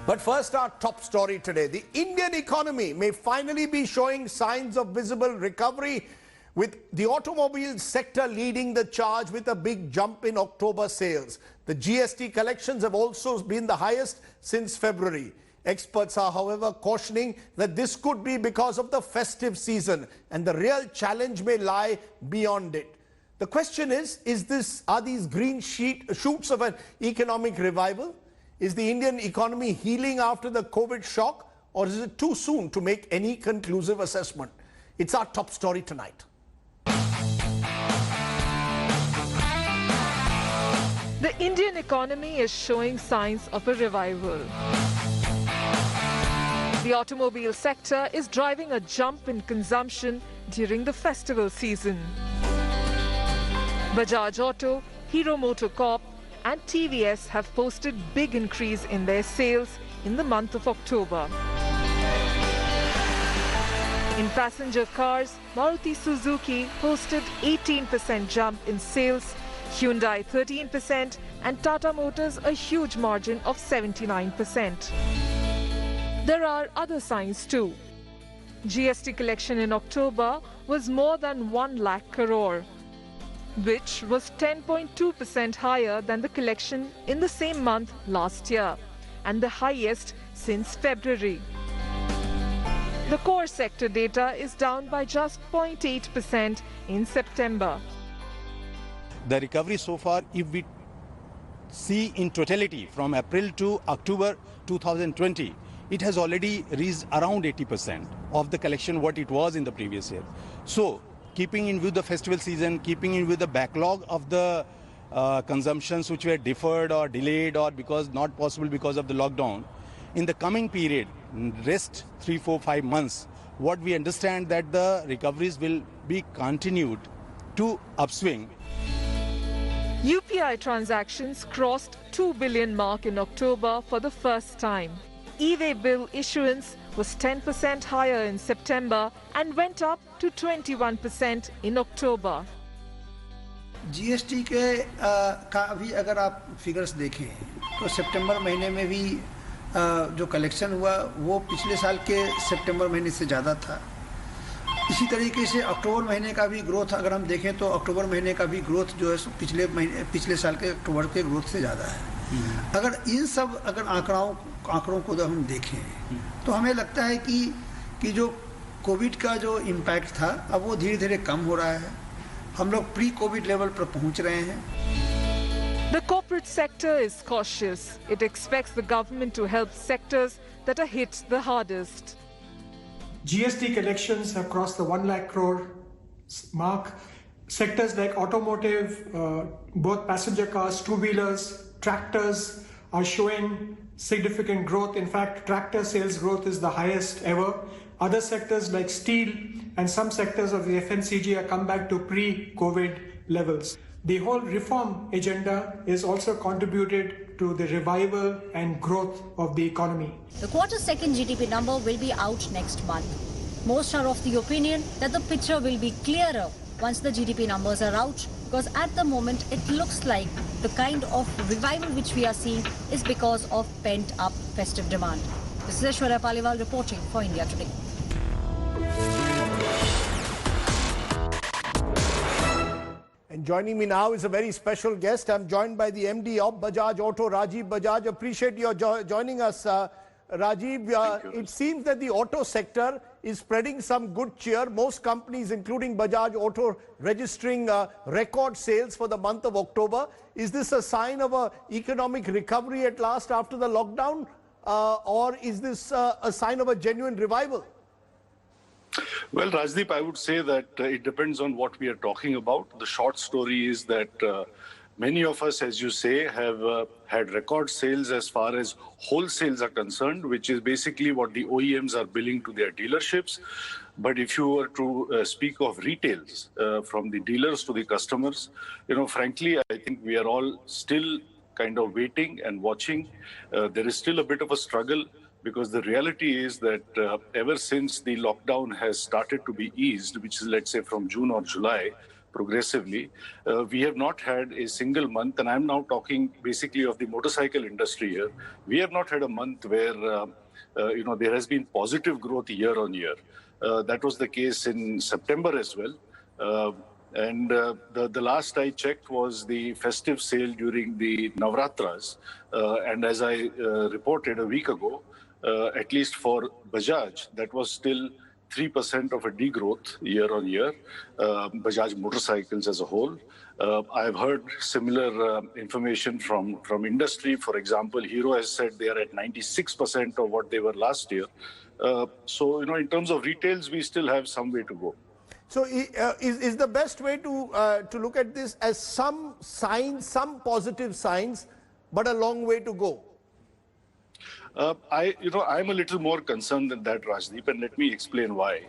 But first, our top story today. The Indian economy may finally be showing signs of visible recovery, with the automobile sector leading the charge with a big jump in October sales. The GST collections have also been the highest since February. Experts are, however, cautioning that this could be because of the festive season, and the real challenge may lie beyond it. The question is are these green shoots of an economic revival? Is the Indian economy healing after the COVID shock, or is it too soon to make any conclusive assessment? It's our top story tonight. The Indian economy is showing signs of a revival. The automobile sector is driving a jump in consumption during the festival season. Bajaj Auto, Hero MotoCorp and TVS have posted big increase in their sales in the month of October. In passenger cars, Maruti Suzuki posted 18% jump in sales, Hyundai 13% and Tata Motors a huge margin of 79%. There are other signs too. GST collection in October was more than 1 lakh crore, which was 10.2% higher than the collection in the same month last year and the highest since February. The core sector data is down by just 0.8% in September. The recovery so far, if we see in totality from April to October 2020, it has already reached around 80% of the collection what it was in the previous year. So, keeping in view the festival season, keeping in view the backlog of the consumptions which were deferred or delayed or not possible because of the lockdown, in the coming period, rest 3, 4, 5 months, what we understand that the recoveries will be continued to upswing. UPI transactions crossed 2 billion mark in October for the first time. E-way bill issuance was 10% higher in September and went up to 21% in October. GST के का अभी अगर आप figures देखें तो सितंबर महीने में भी जो कलेक्शन हुआ वो पिछले साल के सितंबर महीने से ज़्यादा था. इसी तरीके से अक्टूबर महीने का भी ग्रोथ अगर हम देखें तो अक्टूबर महीने का भी ग्रोथ जो है पिछले साल के अक्टूबर के ग्रोथ से ज़्यादा है. अगर इन सब आंकड़ों को हम देखें तो हमें लगता है कि जो कोविड का जो इम्पैक्ट था अब वो धीरे धीरे कम हो रहा है. हम लोग प्री कोविड लेवल पर पहुंच रहे हैं. The corporate sector is cautious. It expects the government to help sectors that are hit the hardest. GST collections have crossed the 1 lakh crore mark. Sectors like automotive, both passenger cars, two-wheelers, tractors are showing significant growth. In fact, tractor sales growth is the highest ever. Other sectors like steel and some sectors of the FMCG have come back to pre-COVID levels. The whole reform agenda is also contributed to the revival and growth of the economy. The quarter second GDP number will be out next month. Most are of the opinion that the picture will be clearer once the GDP numbers are out, because at the moment it looks like the kind of revival which we are seeing is because of pent-up festive demand. This is Aishwarya Paliwal reporting for India Today. And joining me now is a very special guest. I'm joined by the MD of Bajaj Auto, Rajdeep Bajaj. Appreciate your joining us, Rajiv. It seems that the auto sector is spreading some good cheer. Most companies, including Bajaj Auto, registering record sales for the month of October. Is this a sign of an economic recovery at last after the lockdown? Or is this a sign of a genuine revival? Well, Rajdeep, I would say that it depends on what we are talking about. The short story is that many of us, as you say, have had record sales as far as wholesales are concerned, which is basically what the OEMs are billing to their dealerships. But if you were to speak of retails, from the dealers to the customers, frankly, I think we are all still kind of waiting and watching. There is still a bit of a struggle, because the reality is that ever since the lockdown has started to be eased, which is, let's say, from June or July, progressively. We have not had a single month, and I'm now talking basically of the motorcycle industry here. We have not had a month where there has been positive growth year on year. That was the case in September as well. The last I checked was the festive sale during the Navratras. And as I reported a week ago, at least for Bajaj, that was still 3% of a degrowth year on year, Bajaj motorcycles as a whole. I've heard similar information from industry. For example, Hero has said they are at 96% of what they were last year. So, in terms of retails, we still have some way to go. So is the best way to look at this as some signs, some positive signs, but a long way to go? I'm a little more concerned than that, Rajdeep, and let me explain why.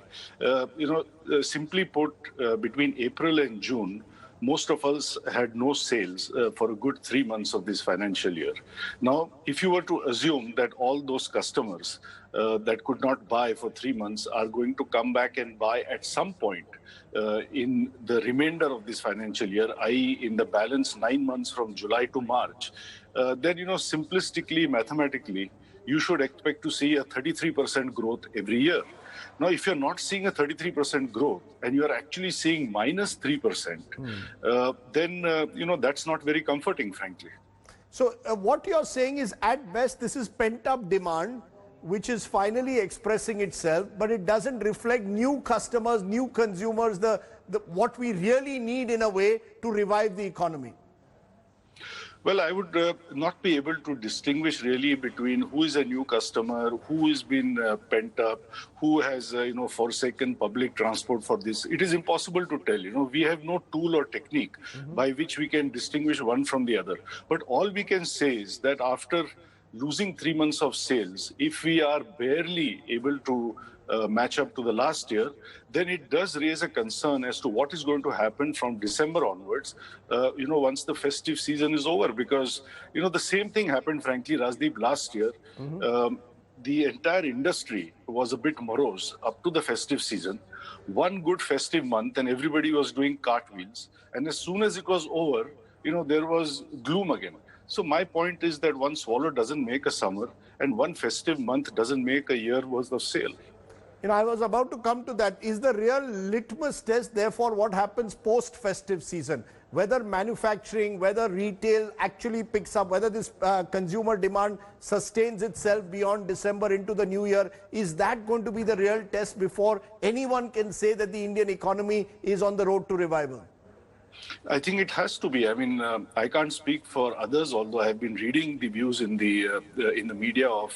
Simply put, between April and June, most of us had no sales for a good 3 months of this financial year. Now, if you were to assume that all those customers that could not buy for 3 months are going to come back and buy at some point in the remainder of this financial year, i.e. in the balance 9 months from July to March, then, simplistically, mathematically, you should expect to see a 33% growth every year. Now, if you're not seeing a 33% growth and you're actually seeing minus 3%, then, that's not very comforting, frankly. So what you're saying is, at best, this is pent-up demand, which is finally expressing itself, but it doesn't reflect new customers, new consumers, what we really need in a way to revive the economy. Well, I would not be able to distinguish really between who is a new customer, who has been pent up, who has, forsaken public transport for this. It is impossible to tell. We have no tool or technique by which we can distinguish one from the other. But all we can say is that after losing 3 months of sales, if we are barely able to match up to the last year, then it does raise a concern as to what is going to happen from December onwards, once the festive season is over. Because, the same thing happened, frankly, Rajdeep, last year. The entire industry was a bit morose up to the festive season. One good festive month and everybody was doing cartwheels. And as soon as it was over, there was gloom again. So my point is that one swallow doesn't make a summer and one festive month doesn't make a year worth of sale. I was about to come to that. Is the real litmus test, therefore, what happens post-festive season? Whether manufacturing, whether retail actually picks up, whether this consumer demand sustains itself beyond December into the new year, is that going to be the real test before anyone can say that the Indian economy is on the road to revival? I think it has to be. I mean, I can't speak for others, although I have been reading the views in the media of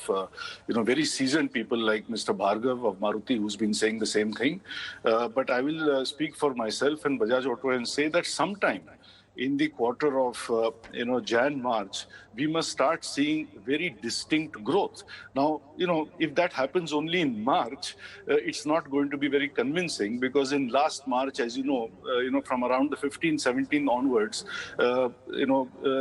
very seasoned people like Mr. Bhargav of Maruti, who's been saying the same thing. But I will speak for myself and Bajaj Auto and say that sometime in the quarter of Jan-March, we must start seeing very distinct growth. Now, if that happens only in March, it's not going to be very convincing, because in last March, as from around the 15, 17 onwards,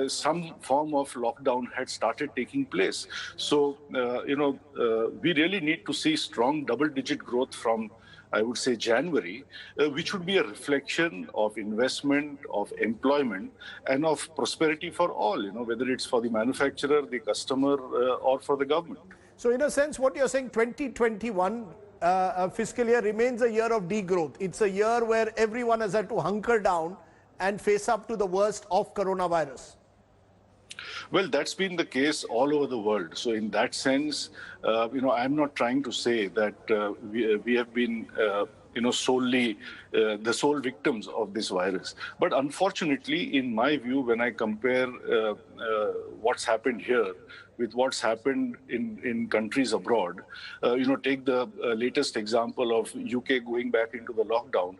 some form of lockdown had started taking place. So, we really need to see strong double-digit growth from, I would say, January, which would be a reflection of investment, of employment, and of prosperity for all, whether it's for the manufacturer, the customer, or for the government. So in a sense, what you're saying, 2021 fiscal year remains a year of degrowth. It's a year where everyone has had to hunker down and face up to the worst of coronavirus. Well, that's been the case all over the world. So in that sense, I'm not trying to say that we have been, solely the sole victims of this virus. But unfortunately, in my view, when I compare what's happened here with what's happened in countries abroad, take the latest example of UK going back into the lockdown.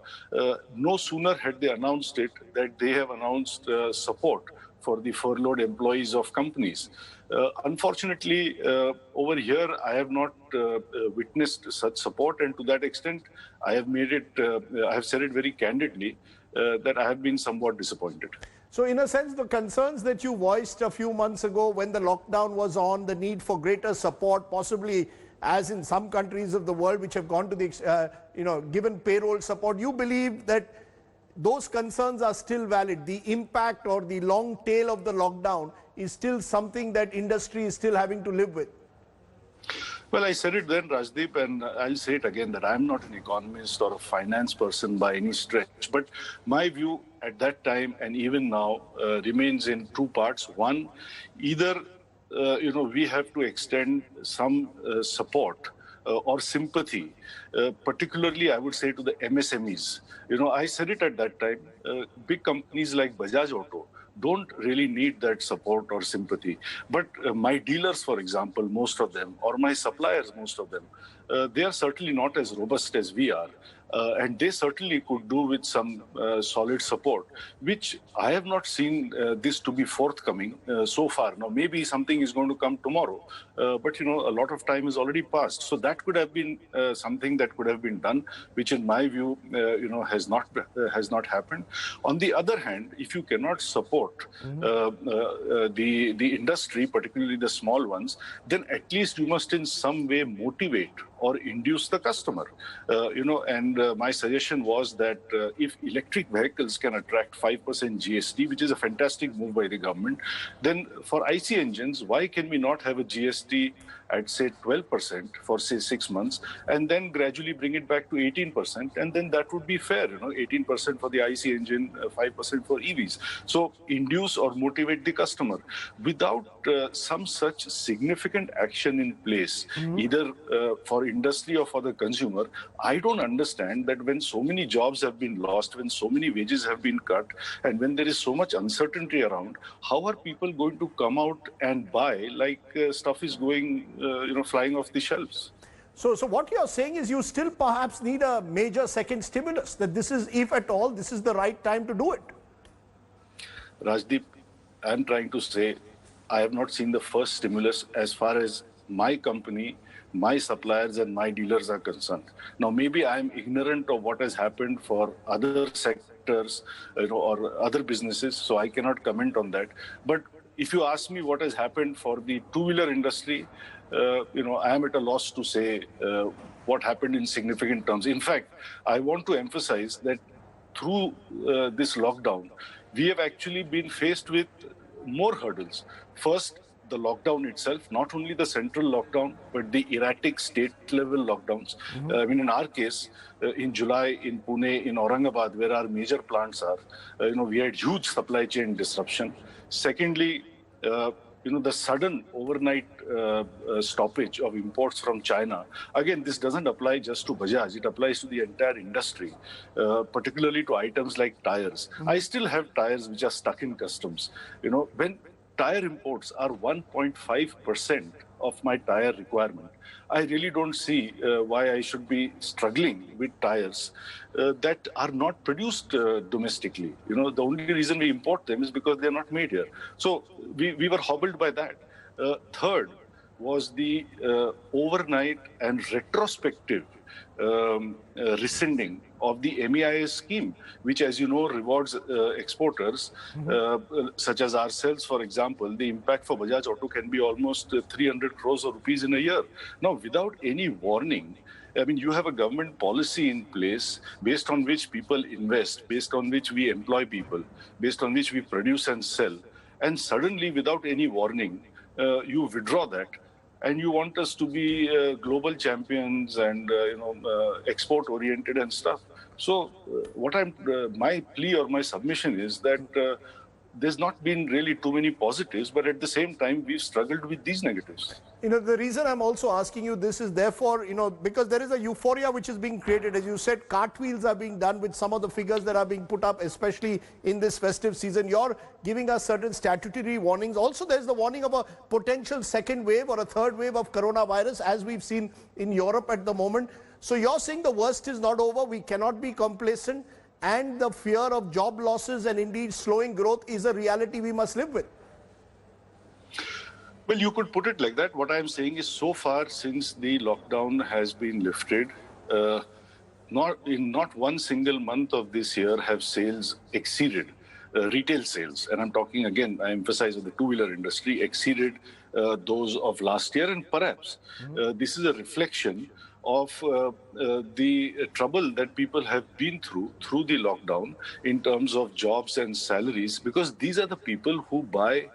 No sooner had they announced it that they have announced support for the furloughed employees of companies. Unfortunately, over here, I have not witnessed such support, and to that extent, I have said it very candidly that I have been somewhat disappointed. So in a sense, the concerns that you voiced a few months ago when the lockdown was on, the need for greater support, possibly as in some countries of the world which have gone to the, given payroll support, you believe that those concerns are still valid. The impact or the long tail of the lockdown is still something that industry is still having to live with. Well, I said it then, Rajdeep, and I'll say it again, that I'm not an economist or a finance person by any stretch. But my view at that time and even now remains in two parts. One, either we have to extend some support or sympathy, particularly, I would say, to the MSMEs. I said it at that time, big companies like Bajaj Auto don't really need that support or sympathy. But my dealers, for example, most of them, or my suppliers, most of them, they are certainly not as robust as we are. And they certainly could do with some solid support, which I have not seen this to be forthcoming so far. Now, maybe something is going to come tomorrow, but a lot of time has already passed. So that could have been something that could have been done, which in my view, has not happened. On the other hand, if you cannot support the industry, particularly the small ones, then at least you must in some way motivate or induce the customer. My suggestion was that if electric vehicles can attract 5% GST, which is a fantastic move by the government, then for IC engines, why can we not have a GST at, say, 12% for, say, 6 months, and then gradually bring it back to 18%, and then that would be fair, 18% for the IC engine, 5% for EVs. So induce or motivate the customer. Without some such significant action in place, either for industry or for the consumer, I don't understand that when so many jobs have been lost, when so many wages have been cut, and when there is so much uncertainty around, how are people going to come out and buy like stuff is going, flying off the shelves? So what you're saying is you still perhaps need a major second stimulus, that this is, if at all, this is the right time to do it. Rajdeep, I'm trying to say I have not seen the first stimulus as far as my company, my suppliers and my dealers are concerned. Now, maybe I'm ignorant of what has happened for other sectors, or other businesses, so I cannot comment on that. But if you ask me what has happened for the two-wheeler industry, I am at a loss to say what happened in significant terms. In fact, I want to emphasize that through this lockdown, we have actually been faced with more hurdles. First, the lockdown itself, not only the central lockdown, but the erratic state-level lockdowns. In our case, in July, in Pune, in Aurangabad, where our major plants are, we had huge supply chain disruption. Secondly, the sudden overnight stoppage of imports from China. Again, this doesn't apply just to Bajaj, it applies to the entire industry, particularly to items like tires. I still have tires which are stuck in customs. When tire imports are 1.5% of my tire requirement, I really don't see why I should be struggling with tires that are not produced domestically. The only reason we import them is because they're not made here. So we were hobbled by that. Third was the overnight and retrospective rescinding of the MEIS scheme, which, as you know, rewards exporters, such as ourselves, for example. The impact for Bajaj Auto can be almost 300 crores of rupees in a year. Now, without any warning, you have a government policy in place based on which people invest, based on which we employ people, based on which we produce and sell. And suddenly, without any warning, you withdraw that. And you want us to be global champions and export-oriented and stuff. So, my plea or my submission is that there's not been really too many positives, but at the same time, we've struggled with these negatives. The reason I'm also asking you this is therefore, because there is a euphoria which is being created. As you said, cartwheels are being done with some of the figures that are being put up, especially in this festive season. You're giving us certain statutory warnings. Also, there's the warning of a potential second wave or a third wave of coronavirus, as we've seen in Europe at the moment. So you're saying the worst is not over. We cannot be complacent. And the fear of job losses and indeed slowing growth is a reality we must live with. Well, you could put it like that. What I'm saying is, so far since the lockdown has been lifted, not one single month of this year have sales exceeded, retail sales. And I'm talking again, I emphasize on the two-wheeler industry, exceeded those of last year. And perhaps this is a reflection of the trouble that people have been through the lockdown in terms of jobs and salaries, because these are the people who buy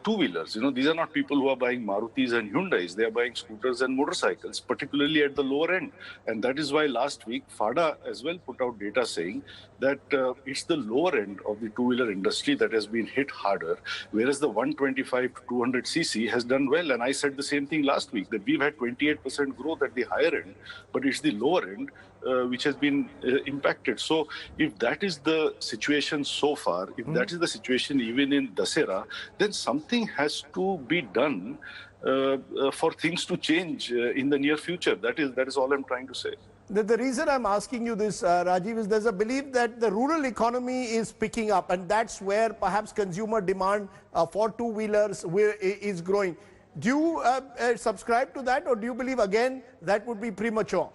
two-wheelers. These are not people who are buying Marutis and Hyundais. They are buying scooters and motorcycles, particularly at the lower end. And that is why last week FADA as well put out data saying that it's the lower end of the two-wheeler industry that has been hit harder, whereas the 125 to 200cc has done well. And I said the same thing last week, that we've had 28% growth at the higher end, but it's the lower end which has been impacted. So if that is the situation so far, if that is the situation even in Dasera, then something has to be done for things to change in the near future. That is all I'm trying to say. The reason I'm asking you this, Rajiv, is there's a belief that the rural economy is picking up, and that's where perhaps consumer demand for two-wheelers is growing. Do you subscribe to that, or do you believe, again, that would be premature?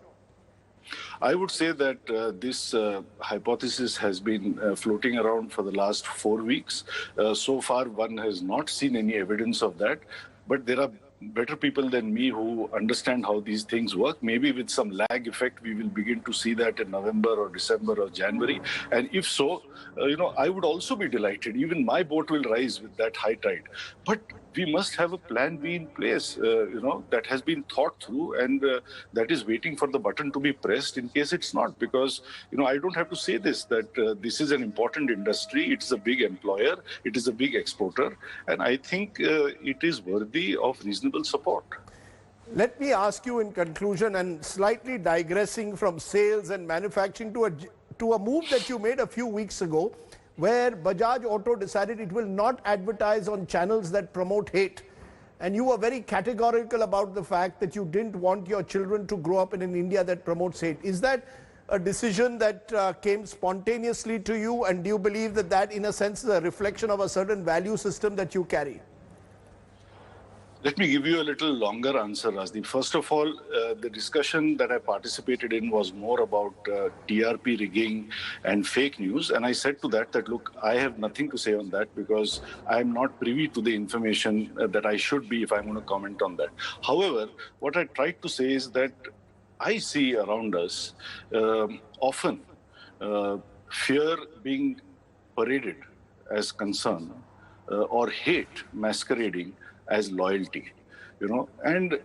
I would say that this hypothesis has been floating around for the last 4 weeks. So far, one has not seen any evidence of that, but there are better people than me who understand how these things work. Maybe with some lag effect, we will begin to see that in November or December or January. And if so, I would also be delighted. Even my boat will rise with that high tide. But we must have a plan B in place, that has been thought through, and that is waiting for the button to be pressed in case it's not. Because, I don't have to say this, that this is an important industry. It's a big employer. It is a big exporter. And I think it is worthy of reasonable support. Let me ask you in conclusion, and slightly digressing from sales and manufacturing to a move that you made a few weeks ago, where Bajaj Auto decided it will not advertise on channels that promote hate. And you were very categorical about the fact that you didn't want your children to grow up in an India that promotes hate. Is that a decision that came spontaneously to you? And do you believe that that, in a sense, is a reflection of a certain value system that you carry? Let me give you a little longer answer, Rajdeep. First of all, the discussion that I participated in was more about TRP rigging and fake news. And I said to that, look, I have nothing to say on that because I'm not privy to the information that I should be if I'm going to comment on that. However, what I tried to say is that I see around us often fear being paraded as concern or hate masquerading as loyalty, and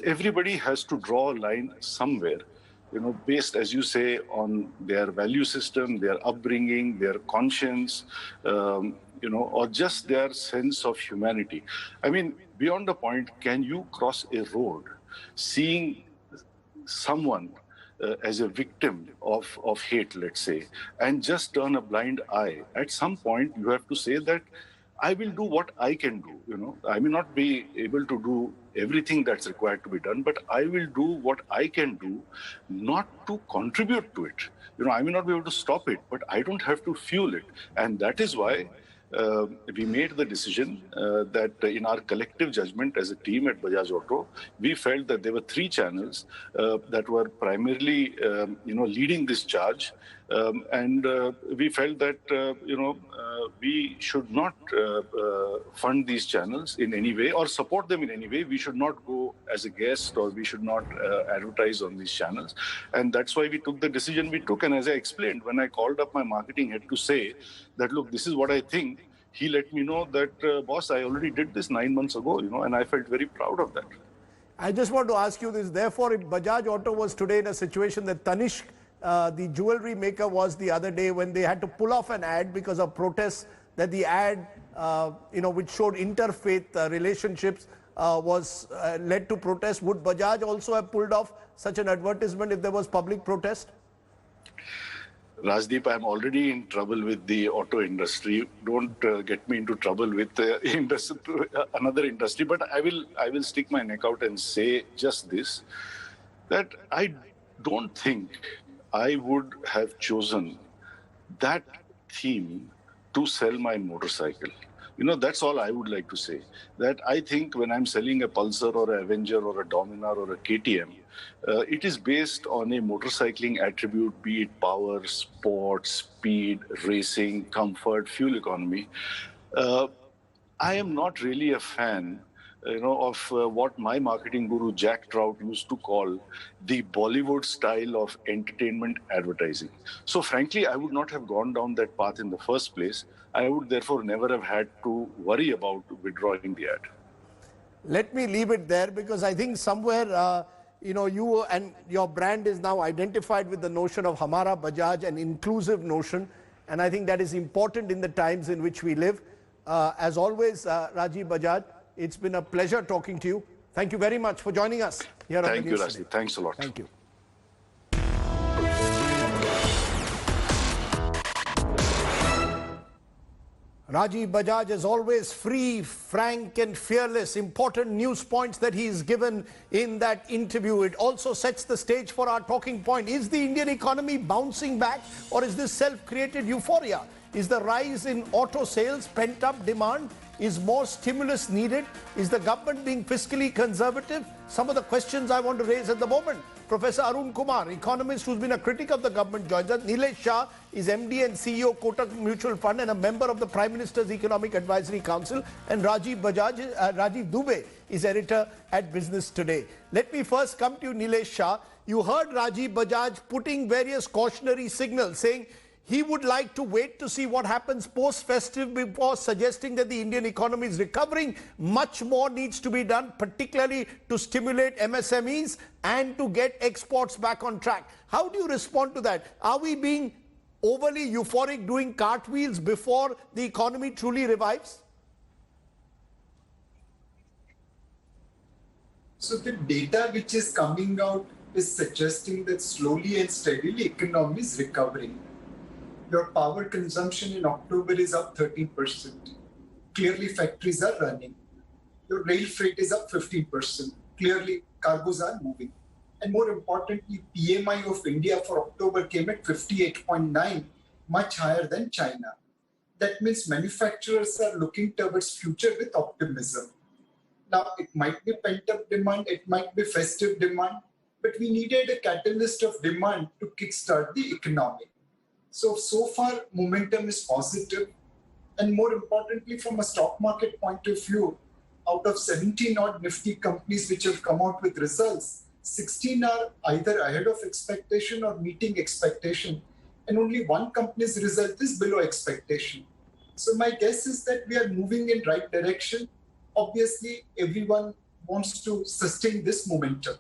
everybody has to draw a line somewhere, based, as you say, on their value system, their upbringing, their conscience, or just their sense of humanity. I mean, beyond the point, can you cross a road seeing someone as a victim of hate, let's say, and just turn a blind eye? At some point, you have to say that I will do what I can do. I may not be able to do everything that's required to be done, but I will do what I can do, not to contribute to it. I may not be able to stop it, but I don't have to fuel it. And that is why we made the decision that in our collective judgment as a team at Bajaj Auto, we felt that there were 3 channels that were primarily, leading this charge. And we felt that, we should not fund these channels in any way or support them in any way. We should not go as a guest, or we should not advertise on these channels. And that's why we took the decision we took. And as I explained, when I called up my marketing head to say that, look, this is what I think, he let me know that, boss, I already did this 9 months ago, and I felt very proud of that. I just want to ask you this. Therefore, if Bajaj Auto was today in a situation that Tanishq, the jewelry maker, was the other day, when they had to pull off an ad because of protests, that the ad, which showed interfaith relationships, was led to protest, would Bajaj also have pulled off such an advertisement if there was public protest? Rajdeep, I'm already in trouble with the auto industry. Don't get me into trouble with another industry. But I will stick my neck out and say just this, that I don't think I would have chosen that theme to sell my motorcycle. That's all I would like to say. That I think when I'm selling a Pulsar or a Avenger or a Dominar or a KTM, it is based on a motorcycling attribute, be it power, sport, speed, racing, comfort, fuel economy. I am not really a fan of what my marketing guru Jack Trout used to call the Bollywood style of entertainment advertising. So frankly, I would not have gone down that path in the first place. I would therefore never have had to worry about withdrawing the ad. Let me leave it there, because I think somewhere, you and your brand is now identified with the notion of Hamara Bajaj, an inclusive notion. And I think that is important in the times in which we live. As always, Rajiv Bajaj, it's been a pleasure talking to you. Thank you very much for joining us here on the Thank you, Newstoday. Rajdeep. Thanks a lot. Thank you. Rajiv Bajaj is always free, frank and fearless. Important news points that he's given in that interview. It also sets the stage for our talking point. Is the Indian economy bouncing back, or is this self-created euphoria? Is the rise in auto sales pent-up demand? Is more stimulus needed? Is the government being fiscally conservative? Some of the questions I want to raise at the moment. Professor Arun Kumar, economist who's been a critic of the government, joins us. Nilesh Shah is MD and CEO Kotak Mutual Fund and a member of the Prime Minister's Economic Advisory Council. And Rajiv Dubey is editor at Business Today. Let me first come to you, Nilesh Shah. You heard Rajiv Bajaj putting various cautionary signals, saying he would like to wait to see what happens post-festive before suggesting that the Indian economy is recovering. Much more needs to be done, particularly to stimulate MSMEs and to get exports back on track. How do you respond to that? Are we being overly euphoric, doing cartwheels before the economy truly revives? So the data which is coming out is suggesting that slowly and steadily economy is recovering. Your power consumption in October is up 13%. Clearly, factories are running. Your rail freight is up 15%. Clearly, cargoes are moving. And more importantly, PMI of India for October came at 58.9, much higher than China. That means manufacturers are looking towards future with optimism. Now, it might be pent-up demand, it might be festive demand, but we needed a catalyst of demand to kickstart the economy. So far, momentum is positive. And more importantly, from a stock market point of view, out of 17 odd Nifty companies which have come out with results, 16 are either ahead of expectation or meeting expectation. And only one company's result is below expectation. So my guess is that we are moving in right direction. Obviously, everyone wants to sustain this momentum.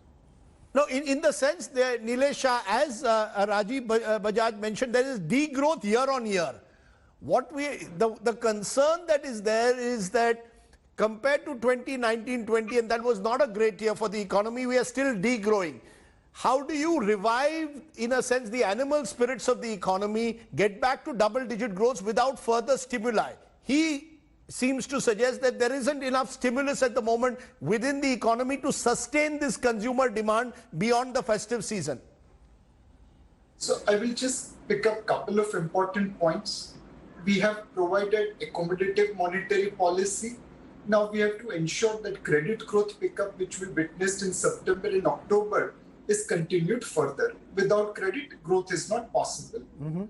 No, in the sense that, Nilesh Shah, as Rajiv Bajaj mentioned, there is degrowth year on year. The concern that is there is that compared to 2019-20, and that was not a great year for the economy, we are still degrowing. How do you revive, in a sense, the animal spirits of the economy, get back to double-digit growth without further stimuli? He seems to suggest that there isn't enough stimulus at the moment within the economy to sustain this consumer demand beyond the festive season. So I will just pick up a couple of important points. We have provided accommodative monetary policy. Now we have to ensure that credit growth pickup, which we witnessed in September and October, is continued further. Without credit, growth is not possible. Mm-hmm.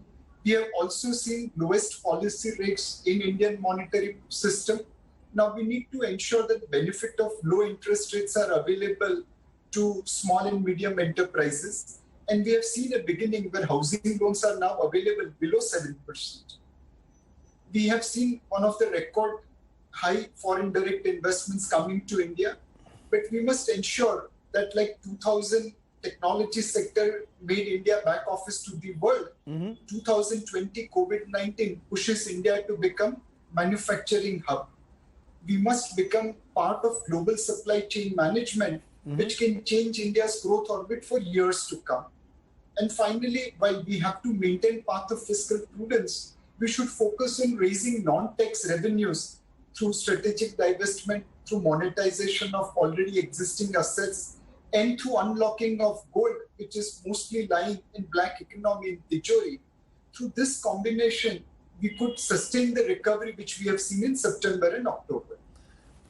We have also seen lowest policy rates in Indian monetary system. Now we need to ensure that benefit of low interest rates are available to small and medium enterprises. And we have seen a beginning where housing loans are now available below 7%. We have seen one of the record high foreign direct investments coming to India, but we must ensure that like 2000 technology sector made India back office to the world. Mm-hmm. 2020 COVID-19 pushes India to become manufacturing hub. We must become part of global supply chain management, mm-hmm. which can change India's growth orbit for years to come. And finally, while we have to maintain path of fiscal prudence, we should focus on raising non-tax revenues through strategic divestment, through monetization of already existing assets, and through unlocking of gold, which is mostly lying in black economy in Tijori. Through this combination, we could sustain the recovery which we have seen in September and October.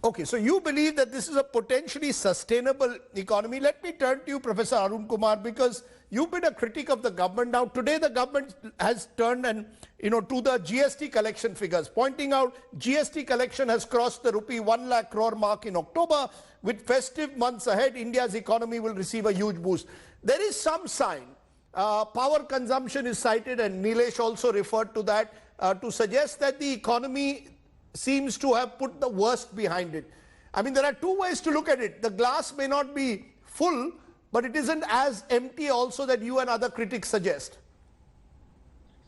Okay, so you believe that this is a potentially sustainable economy. Let me turn to you, Professor Arun Kumar, because you've been a critic of the government. Now, today the government has turned to the GST collection figures, pointing out GST collection has crossed the rupee 1 lakh crore mark in October. With festive months ahead, India's economy will receive a huge boost. There is some sign. Power consumption is cited, and Nilesh also referred to that, to suggest that the economy seems to have put the worst behind it. I mean, there are two ways to look at it. The glass may not be full, but it isn't as empty also that you and other critics suggest.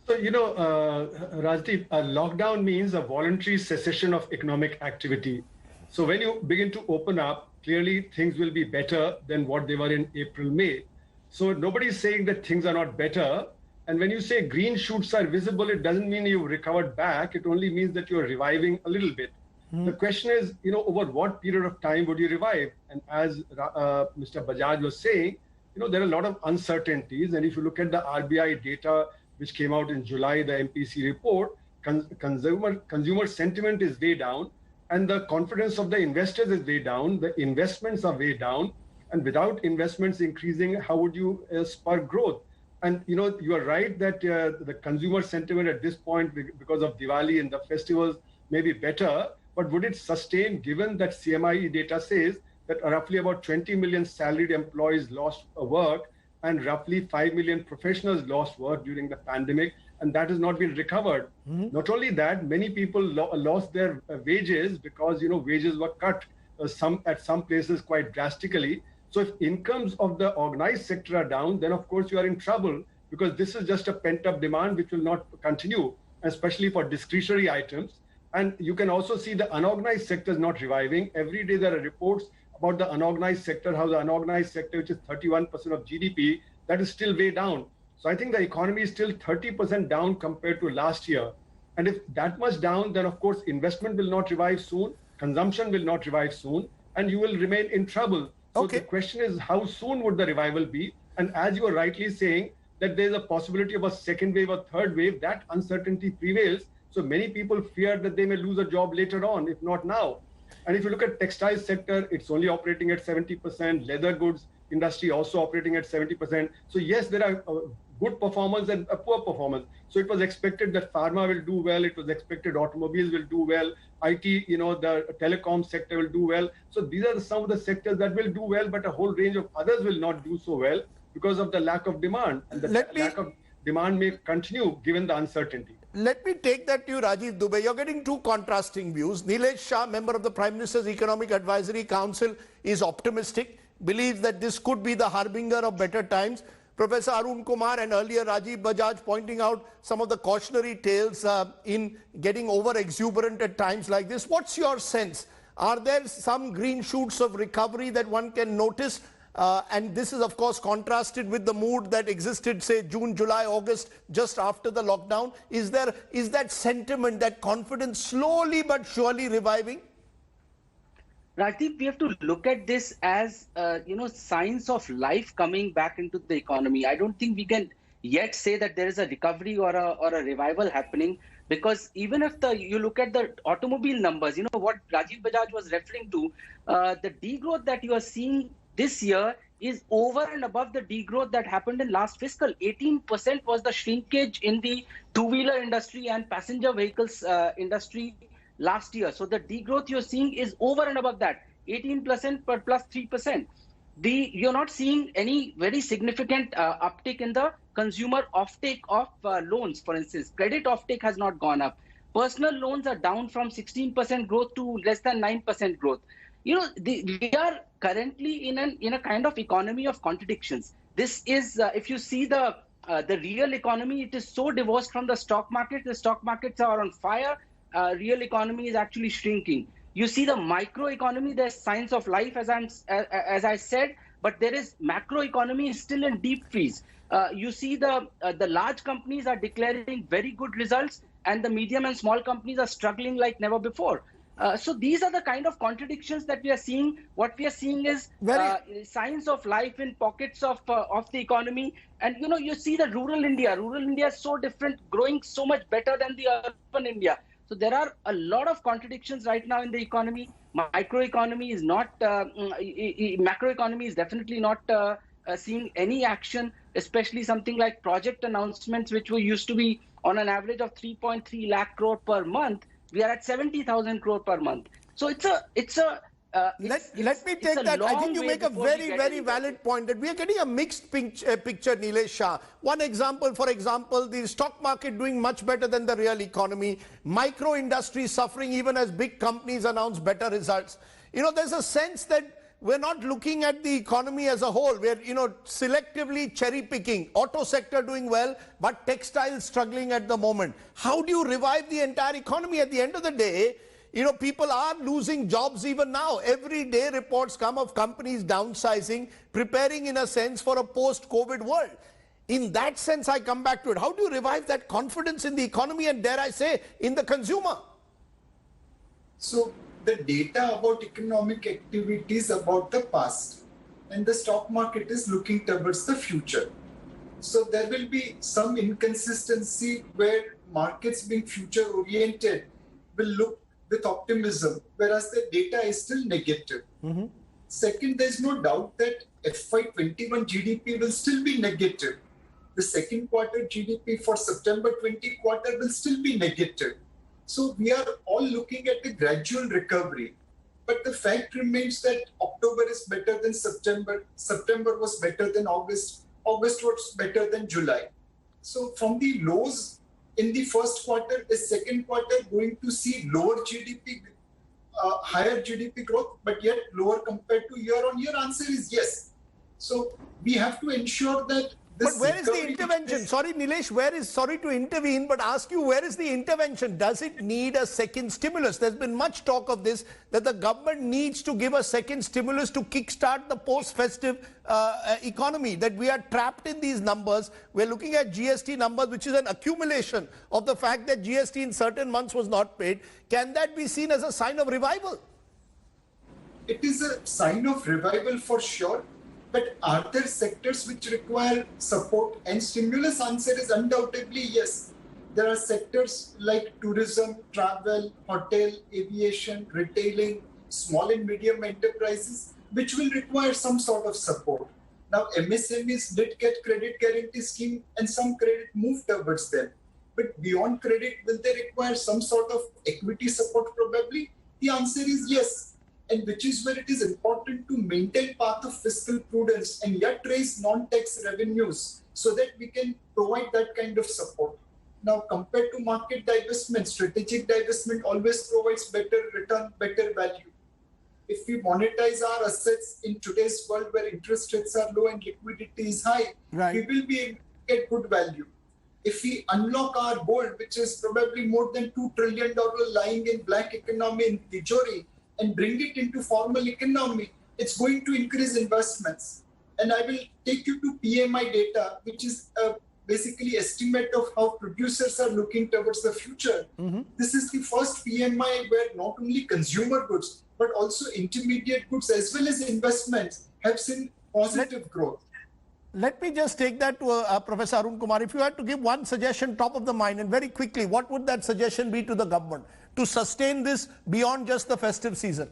So, Rajdeep, a lockdown means a voluntary cessation of economic activity. So when you begin to open up, clearly things will be better than what they were in April, May. So nobody is saying that things are not better. And when you say green shoots are visible, it doesn't mean you've recovered back. It only means that you're reviving a little bit. The question is, over what period of time would you revive? And as Mr. Bajaj was saying, there are a lot of uncertainties. And if you look at the RBI data, which came out in July, the MPC report, consumer sentiment is way down, and the confidence of the investors is way down. The investments are way down. And without investments increasing, how would you spur growth? And, you are right that the consumer sentiment at this point, because of Diwali and the festivals, may be better. But would it sustain, given that CMIE data says that roughly about 20 million salaried employees lost work and roughly 5 million professionals lost work during the pandemic, and that has not been recovered. Not only that, many people lost their wages because, wages were cut at some places quite drastically. So if incomes of the organized sector are down, then of course you are in trouble, because this is just a pent-up demand which will not continue, especially for discretionary items. And you can also see the unorganized sector is not reviving. Every day there are reports about the unorganized sector, how the unorganized sector, which is 31% of GDP, that is still way down. So I think the economy is still 30% down compared to last year. And if that much down, then of course investment will not revive soon, consumption will not revive soon, and you will remain in trouble. So the question is, how soon would the revival be? And as you are rightly saying, that there's a possibility of a second wave or third wave, that uncertainty prevails. So many people fear that they may lose a job later on, if not now. And if you look at textile sector, it's only operating at 70%, leather goods industry also operating at 70%. So yes, there are good performance and a poor performance. So it was expected that pharma will do well. It was expected automobiles will do well. IT, the telecom sector will do well. So these are some of the sectors that will do well, but a whole range of others will not do so well because of the lack of demand. And the lack of demand may continue given the uncertainty. Let me take that to you, Rajiv Dubey. You're getting two contrasting views. Nilesh Shah, member of the Prime Minister's Economic Advisory Council, is optimistic, believes that this could be the harbinger of better times. Professor Arun Kumar and earlier Rajiv Bajaj pointing out some of the cautionary tales in getting over-exuberant at times like this. What's your sense? Are there some green shoots of recovery that one can notice? And this is, of course, contrasted with the mood that existed, say, June, July, August, just after the lockdown. Is that sentiment, that confidence slowly but surely reviving? Rajdeep, we have to look at this as, signs of life coming back into the economy. I don't think we can yet say that there is a recovery or a revival happening, because even if you look at the automobile numbers, what Rajiv Bajaj was referring to, the degrowth that you are seeing this year is over and above the degrowth that happened in last fiscal. 18% was the shrinkage in the two-wheeler industry and passenger vehicles industry last year. So the degrowth you're seeing is over and above that, 18% per plus 3%. You're not seeing any very significant uptick in the consumer offtake of loans, for instance. Credit offtake has not gone up. Personal loans are down from 16% growth to less than 9% growth. We are currently in a kind of economy of contradictions. This is, if you see the real economy, it is so divorced from the stock market. The stock markets are on fire. Real economy is actually shrinking. You see the micro economy, there's signs of life, as I said, but there is macro economy is still in deep freeze. You see the large companies are declaring very good results, and the medium and small companies are struggling like never before. So these are the kind of contradictions that we are seeing. What we are seeing is signs of life in pockets of the economy. And, you see the rural India. Rural India is so different, growing so much better than the urban India. So there are a lot of contradictions right now in the economy. Microeconomy is not, macroeconomy is definitely not seeing any action, especially something like project announcements, which were used to be on an average of 3.3 lakh crore per month. We are at 70,000 crore per month. So let me take that. I think you make a very valid point that we are getting a mixed picture, Nilesh Shah. One example, for example, the stock market doing much better than the real economy. Micro industry suffering even as big companies announce better results. You know, there's a sense that we're not looking at the economy as a whole. We're, selectively cherry picking. Auto sector doing well, but textiles struggling at the moment. How do you revive the entire economy? At the end of the day, people are losing jobs even now. Every day reports come of companies downsizing, preparing in a sense for a post-COVID world. In that sense, I come back to it. How do you revive that confidence in the economy and, dare I say, in the consumer? So the data about economic activity is about the past, and the stock market is looking towards the future. So there will be some inconsistency where markets being future oriented will look with optimism, whereas the data is still negative. Second, there's no doubt that FY21 GDP will still be negative. The second quarter GDP for September 20 quarter will still be negative. So we are all looking at a gradual recovery. But the fact remains that October is better than September. September was better than August. August was better than July. So from the lows in the first quarter, the second quarter going to see lower GDP, higher GDP growth, but yet lower compared to year-on-year? Answer is yes. So we have to ensure that this. But where is the intervention? Sorry, Nilesh, sorry to intervene, but ask you, where is the intervention? Does it need a second stimulus? There's been much talk of this, that the government needs to give a second stimulus to kickstart the post-festive economy, that we are trapped in these numbers. We're looking at GST numbers, which is an accumulation of the fact that GST in certain months was not paid. Can that be seen as a sign of revival? It is a sign of revival for sure. But are there sectors which require support and stimulus? Answer is undoubtedly yes. There are sectors like tourism, travel, hotel, aviation, retailing, small and medium enterprises, which will require some sort of support. Now, MSMEs did get credit guarantee scheme and some credit moved towards them. But beyond credit, will they require some sort of equity support probably? The answer is yes. And which is where it is important to maintain path of fiscal prudence and yet raise non-tax revenues so that we can provide that kind of support. Now, compared to market divestment, strategic divestment always provides better return, better value. If we monetize our assets in today's world where interest rates are low and liquidity is high, we will be able to get good value. If we unlock our gold, which is probably more than $2 trillion lying in black economy in Tijori, and bring it into formal economy, it's going to increase investments. And I will take you to PMI data, which is basically estimate of how producers are looking towards the future. This is the first PMI where not only consumer goods, but also intermediate goods as well as investments have seen positive growth. Let me just take that to Professor Arun Kumar. If you had to give one suggestion top of the mind and very quickly, what would that suggestion be to the government to sustain this beyond just the festive season?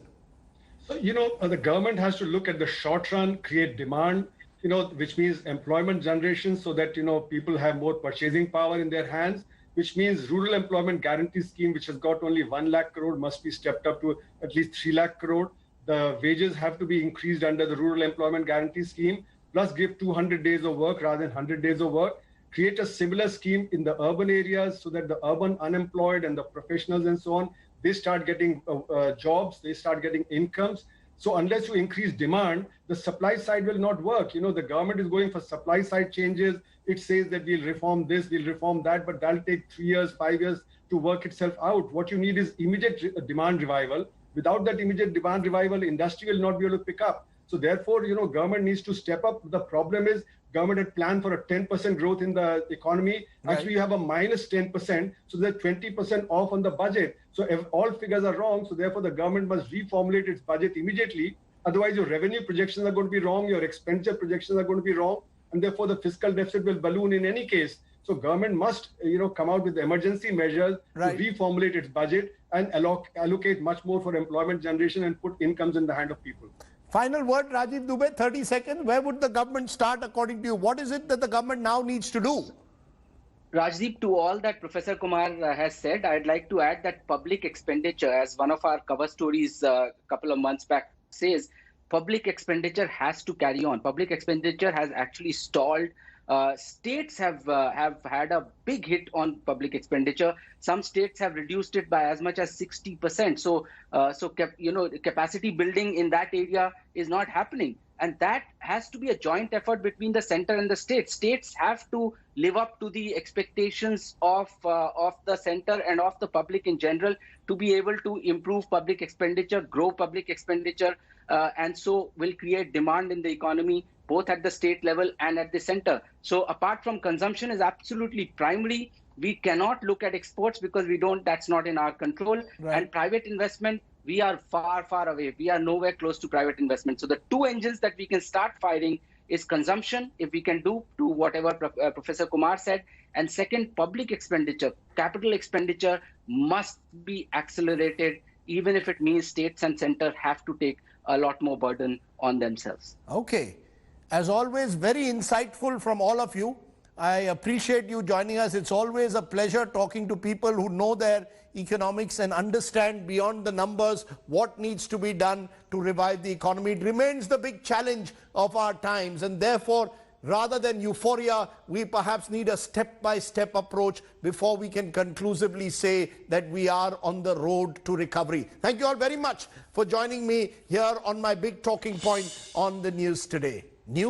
The government has to look at the short run, create demand, which means employment generation so that, people have more purchasing power in their hands, which means rural employment guarantee scheme, which has got only 1 lakh crore, must be stepped up to at least 3 lakh crore. The wages have to be increased under the rural employment guarantee scheme, plus give 200 days of work rather than 100 days of work. Create a similar scheme in the urban areas so that the urban unemployed and the professionals and so on, they start getting jobs, they start getting incomes. So unless you increase demand, the supply side will not work. The government is going for supply side changes. It says that we'll reform this, we'll reform that, but that'll take 3 years, 5 years to work itself out. What you need is immediate demand revival. Without that immediate demand revival, industry will not be able to pick up. So therefore, government needs to step up. The problem is government had planned for a 10% growth in the economy. Actually, you have a minus 10%. So there's 20% off on the budget. So if all figures are wrong, so therefore the government must reformulate its budget immediately. Otherwise, your revenue projections are going to be wrong. Your expenditure projections are going to be wrong. And therefore, the fiscal deficit will balloon in any case. So government must, come out with emergency measures Right. to reformulate its budget and allocate much more for employment generation and put incomes in the hand of people. Final word, Rajiv Dubey, 30 seconds. Where would the government start according to you? What is it that the government now needs to do? Rajdeep, to all that Professor Kumar has said, I'd like to add that public expenditure, as one of our cover stories a couple of months back says, public expenditure has to carry on. Public expenditure has actually stalled. States have had a big hit on public expenditure. Some states have reduced it by as much as 60%. So, capacity building in that area is not happening. And that has to be a joint effort between the center and the states. States have to live up to the expectations of the center and of the public in general to be able to improve public expenditure, grow public expenditure, and so will create demand in the economy, both at the state level and at the center. So apart from consumption is absolutely primary. We cannot look at exports because that's not in our control. Right. And private investment, we are far, far away. We are nowhere close to private investment. So the two engines that we can start firing is consumption, if we can do whatever Professor Kumar said. And second, public expenditure, capital expenditure must be accelerated, even if it means states and center have to take a lot more burden on themselves. Okay. As always, very insightful from all of you. I appreciate you joining us. It's always a pleasure talking to people who know their economics and understand beyond the numbers what needs to be done to revive the economy. It remains the big challenge of our times, and therefore, rather than euphoria, we perhaps need a step-by-step approach before we can conclusively say that we are on the road to recovery. Thank you all very much for joining me here on my big talking point on the news today.